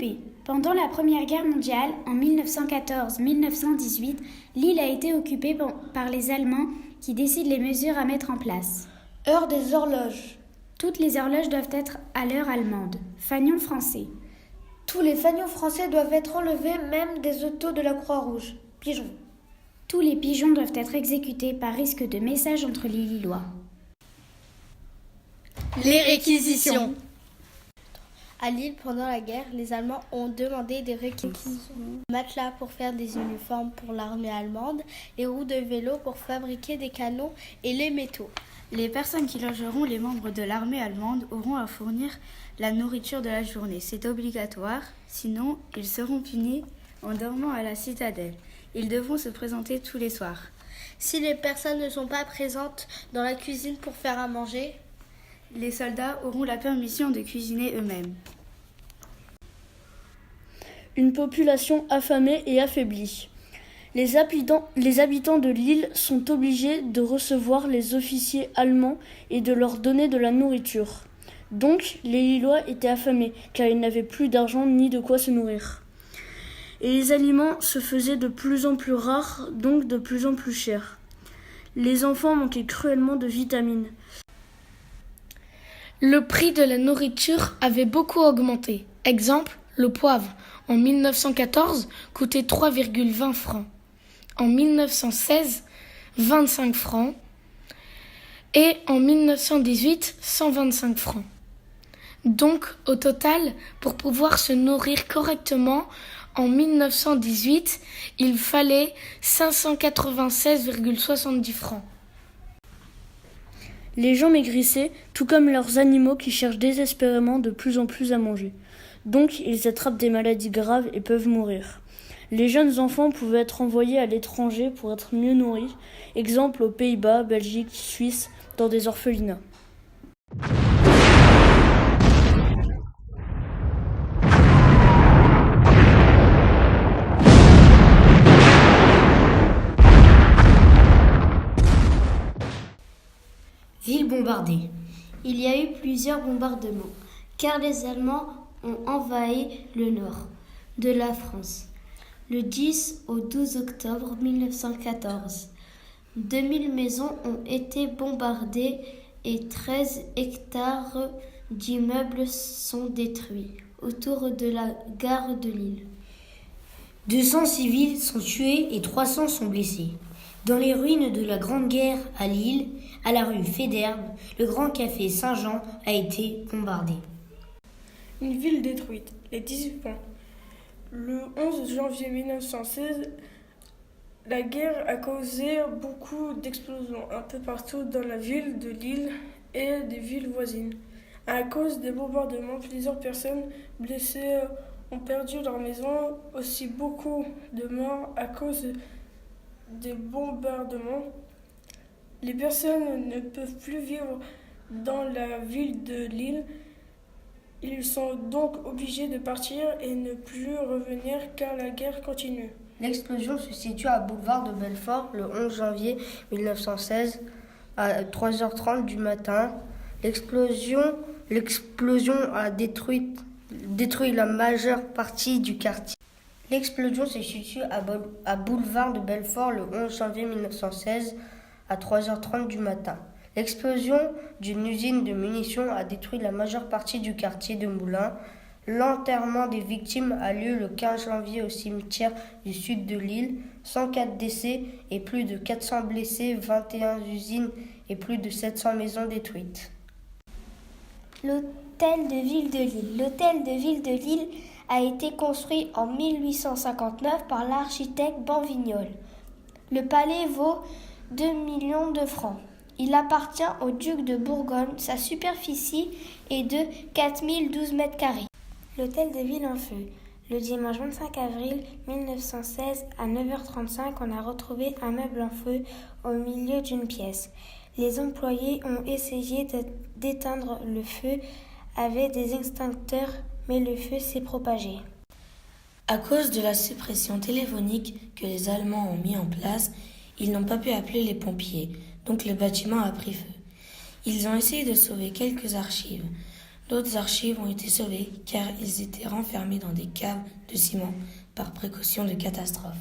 occupée. Pendant la Première Guerre mondiale, en 1914-1918, l'île a été occupée par les Allemands qui décident les mesures à mettre en place. Heure des horloges. Toutes les horloges doivent être à l'heure allemande. Fanion français. Tous les fanions français doivent être enlevés, même des autos de la Croix-Rouge. Pigeons. Tous les pigeons doivent être exécutés par risque de message entre les Lillois. Les réquisitions. À Lille, pendant la guerre, les Allemands ont demandé des réquisitions. Matelas pour faire des uniformes pour l'armée allemande, les roues de vélo pour fabriquer des canons et les métaux. Les personnes qui logeront les membres de l'armée allemande auront à fournir la nourriture de la journée. C'est obligatoire, sinon ils seront punis en dormant à la citadelle. Ils devront se présenter tous les soirs. Si les personnes ne sont pas présentes dans la cuisine pour faire à manger, les soldats auront la permission de cuisiner eux-mêmes. Une population affamée et affaiblie. Les habitants de l'île sont obligés de recevoir les officiers allemands et de leur donner de la nourriture. Donc, les Lillois étaient affamés, car ils n'avaient plus d'argent ni de quoi se nourrir. Et les aliments se faisaient de plus en plus rares, donc de plus en plus chers. Les enfants manquaient cruellement de vitamines. Le prix de la nourriture avait beaucoup augmenté. Exemple, le poivre, en 1914, coûtait 3,20 francs. En 1916, 25 francs. Et en 1918, 125 francs. Donc, au total, pour pouvoir se nourrir correctement, en 1918, il fallait 596,70 francs. Les gens maigrissaient, tout comme leurs animaux qui cherchent désespérément de plus en plus à manger. Donc, ils attrapent des maladies graves et peuvent mourir. Les jeunes enfants pouvaient être envoyés à l'étranger pour être mieux nourris, exemple aux Pays-Bas, Belgique, Suisse, dans des orphelinats. Ville bombardée. Il y a eu plusieurs bombardements, car les Allemands ont envahi le nord de la France. Le 10 au 12 octobre 1914, 2000 maisons ont été bombardées et 13 hectares d'immeubles sont détruits autour de la gare de Lille. 200 civils sont tués et 300 sont blessés. Dans les ruines de la Grande Guerre à Lille, à la rue Féderbe, le Grand Café Saint-Jean a été bombardé. Une ville détruite, les 18 points. Le 11 janvier 1916, la guerre a causé beaucoup d'explosions un peu partout dans la ville de Lille et des villes voisines. À cause des bombardements, plusieurs personnes blessées ont perdu leur maison, aussi beaucoup de morts à cause des bombardements. Les personnes ne peuvent plus vivre dans la ville de Lille. Ils sont donc obligés de partir et ne plus revenir car la guerre continue. L'explosion se situe à boulevard de Belfort le 11 janvier 1916 à 3h30 du matin. L'explosion a détruit la majeure partie du quartier. L'explosion se situe à boulevard de Belfort le 11 janvier 1916 à 3h30 du matin. L'explosion d'une usine de munitions a détruit la majeure partie du quartier de Moulins. L'enterrement des victimes a lieu le 15 janvier au cimetière du sud de Lille. 104 décès et plus de 400 blessés, 21 usines et plus de 700 maisons détruites. L'hôtel de ville de Lille. L'hôtel de ville de Lille a été construit en 1859 par l'architecte Banvignol. Le palais vaut 2 millions de francs. Il appartient au duc de Bourgogne. Sa superficie est de 4012 mètres carrés. L'hôtel de ville en feu. Le dimanche 25 avril 1916 à 9h35, on a retrouvé un meuble en feu au milieu d'une pièce. Les employés ont essayé d'éteindre le feu avec des extincteurs, mais le feu s'est propagé. À cause de la suppression téléphonique que les Allemands ont mis en place, ils n'ont pas pu appeler les pompiers, donc le bâtiment a pris feu. Ils ont essayé de sauver quelques archives, D'autres archives ont été sauvées car ils étaient renfermés dans des caves de ciment par précaution de catastrophe.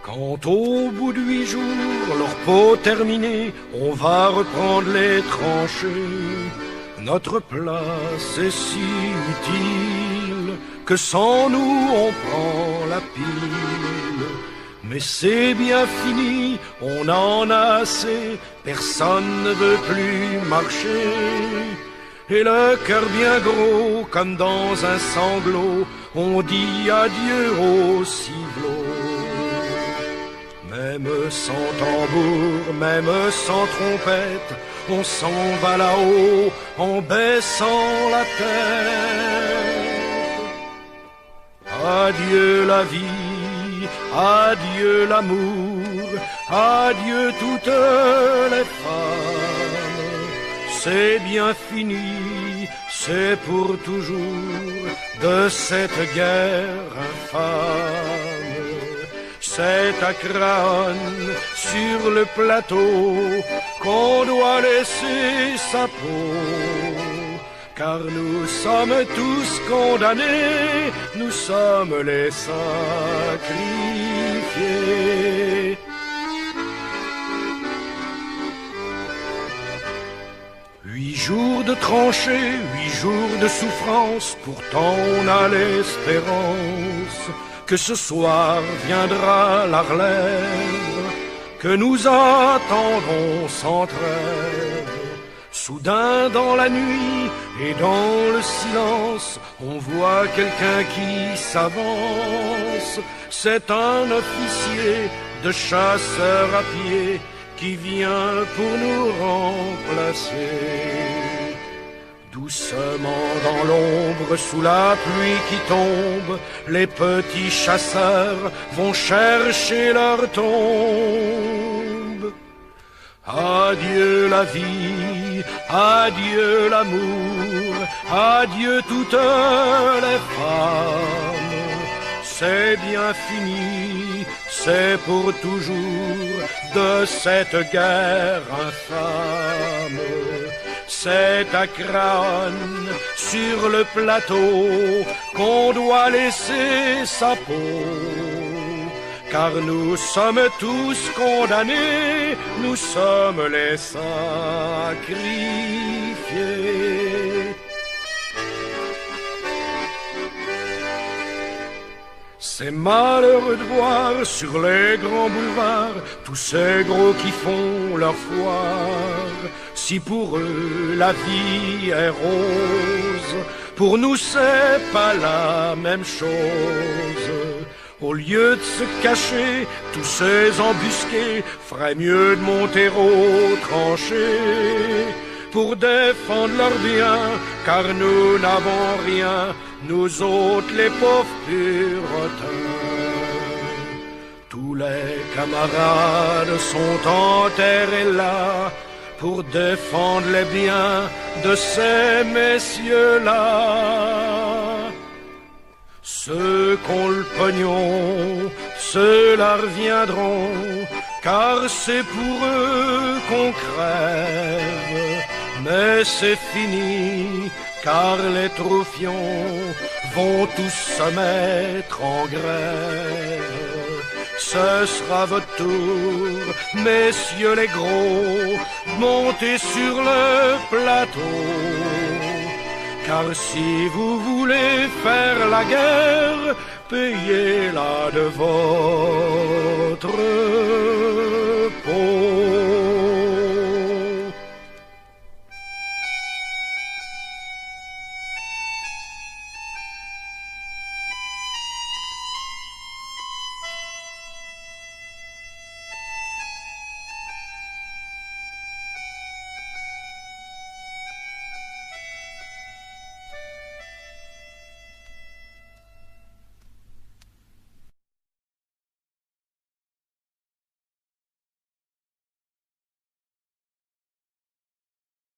Quand au bout de 8 jours, leur peau terminée, on va reprendre les tranchées. Notre place est si utile que sans nous on prend la pile. Mais c'est bien fini, on en a assez, personne ne veut plus marcher. Et le cœur bien gros, comme dans un sanglot, on dit adieu au ciblot. Même sans tambour, même sans trompette, on s'en va là-haut en baissant la tête. Adieu la vie, adieu l'amour, adieu toutes les femmes. C'est bien fini, c'est pour toujours de cette guerre infâme. C'est à Craonne, sur le plateau, qu'on doit laisser sa peau. Car nous sommes tous condamnés, nous sommes les sacrifiés. 8 jours de tranchées, 8 jours de souffrance, pourtant on a l'espérance que ce soir viendra la relève, que nous attendrons sans trêve. Soudain dans la nuit et dans le silence, on voit quelqu'un qui s'avance. C'est un officier de chasseurs à pied qui vient pour nous remplacer. Doucement dans l'ombre, sous la pluie qui tombe, les petits chasseurs vont chercher leur tombe. Adieu la vie, adieu l'amour, adieu toutes les femmes. C'est bien fini, c'est pour toujours de cette guerre infâme. C'est à Craonne, sur le plateau, qu'on doit laisser sa peau. Car nous sommes tous condamnés, nous sommes les sacrifiés. C'est malheureux de voir sur les grands boulevards tous ces gros qui font leur foire. Si pour eux la vie est rose, pour nous c'est pas la même chose. Au lieu de se cacher, tous ces embusqués feraient mieux de monter aux tranchées pour défendre leurs biens, car nous n'avons rien, nous autres les pauvres puritains. Tous les camarades sont enterrés là pour défendre les biens de ces messieurs-là. Ceux qu'ont le pognon, ceux-là reviendront, car c'est pour eux qu'on crève. Mais c'est fini, car les troufions vont tous se mettre en grève. Ce sera votre tour, messieurs les gros, montez sur le plateau. Car si vous voulez faire la guerre, payez-la de votre